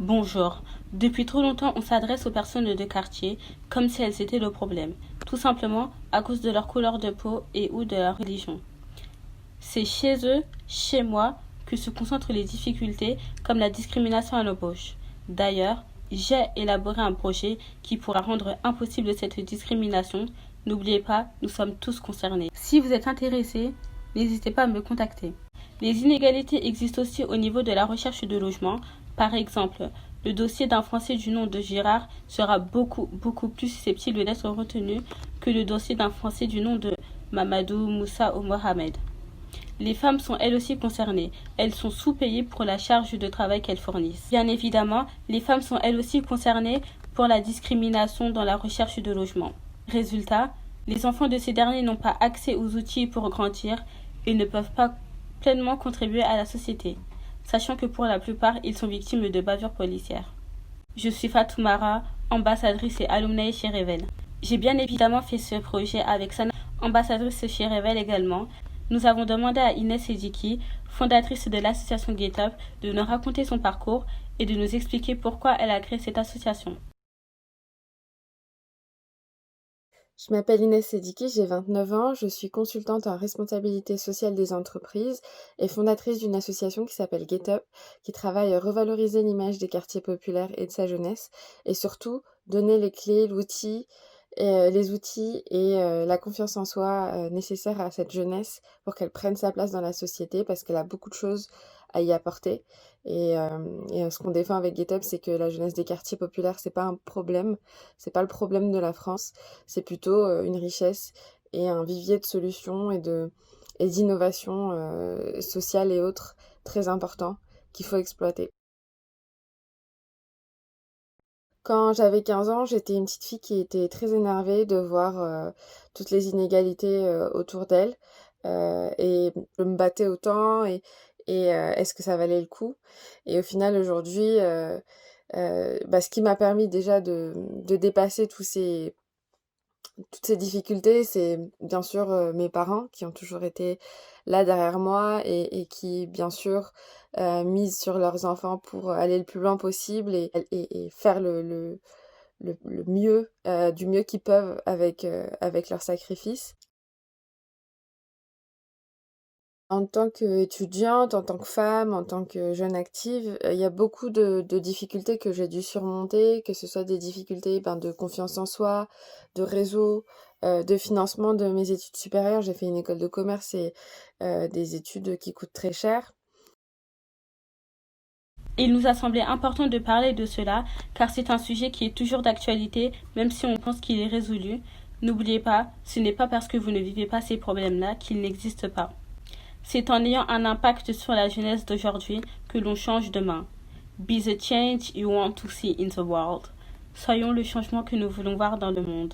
Bonjour. Depuis trop longtemps, on s'adresse aux personnes de quartier comme si elles étaient le problème, tout simplement à cause de leur couleur de peau et ou de leur religion. C'est chez eux, chez moi, que se concentrent les difficultés comme la discrimination à l'embauche. D'ailleurs, j'ai élaboré un projet qui pourra rendre impossible cette discrimination. N'oubliez pas, nous sommes tous concernés. Si vous êtes intéressé, n'hésitez pas à me contacter. Les inégalités existent aussi au niveau de la recherche de logement. Par exemple, le dossier d'un Français du nom de Girard sera beaucoup plus susceptible d'être retenu que le dossier d'un Français du nom de Mamadou, Moussa ou Mohamed. Les femmes sont elles aussi concernées. Elles sont sous-payées pour la charge de travail qu'elles fournissent. Bien évidemment, les femmes sont elles aussi concernées pour la discrimination dans la recherche de logement. Résultat, les enfants de ces derniers n'ont pas accès aux outils pour grandir et ne peuvent pas pleinement contribuer à la société, sachant que pour la plupart, ils sont victimes de bavures policières. Je suis Fatoumara, ambassadrice et alumni chez Revel. J'ai bien évidemment fait ce projet avec Sana, ambassadrice chez Revel également. Nous avons demandé à Inès Sediki, fondatrice de l'association Get Up, de nous raconter son parcours et de nous expliquer pourquoi elle a créé cette association. Je m'appelle Inès Sediki, j'ai 29 ans, je suis consultante en responsabilité sociale des entreprises et fondatrice d'une association qui s'appelle Get Up, qui travaille à revaloriser l'image des quartiers populaires et de sa jeunesse, et surtout donner les clés, les outils et la confiance en soi nécessaires à cette jeunesse pour qu'elle prenne sa place dans la société, parce qu'elle a beaucoup de choses à y apporter. Et ce qu'on défend avec Get Up, c'est que la jeunesse des quartiers populaires, c'est pas un problème, c'est pas le problème de la France, c'est plutôt une richesse et un vivier de solutions et d'innovations sociales et autres très importants qu'il faut exploiter. Quand j'avais 15 ans, j'étais une petite fille qui était très énervée de voir toutes les inégalités autour d'elle. Et je me battais autant et est-ce que ça valait le coup? Et au final, aujourd'hui, ce qui m'a permis déjà de dépasser toutes ces difficultés, c'est bien sûr mes parents qui ont toujours été là derrière moi et qui, bien sûr, misent sur leurs enfants pour aller le plus loin possible et faire le mieux, du mieux qu'ils peuvent avec leurs sacrifices. En tant qu'étudiante, en tant que femme, en tant que jeune active, il y a beaucoup de difficultés que j'ai dû surmonter, que ce soit des difficultés de confiance en soi, de réseau, de financement de mes études supérieures. J'ai fait une école de commerce et des études qui coûtent très cher. Il nous a semblé important de parler de cela car c'est un sujet qui est toujours d'actualité même si on pense qu'il est résolu. N'oubliez pas, ce n'est pas parce que vous ne vivez pas ces problèmes-là qu'ils n'existent pas. C'est en ayant un impact sur la jeunesse d'aujourd'hui que l'on change demain. Be the change you want to see in the world. Soyons le changement que nous voulons voir dans le monde.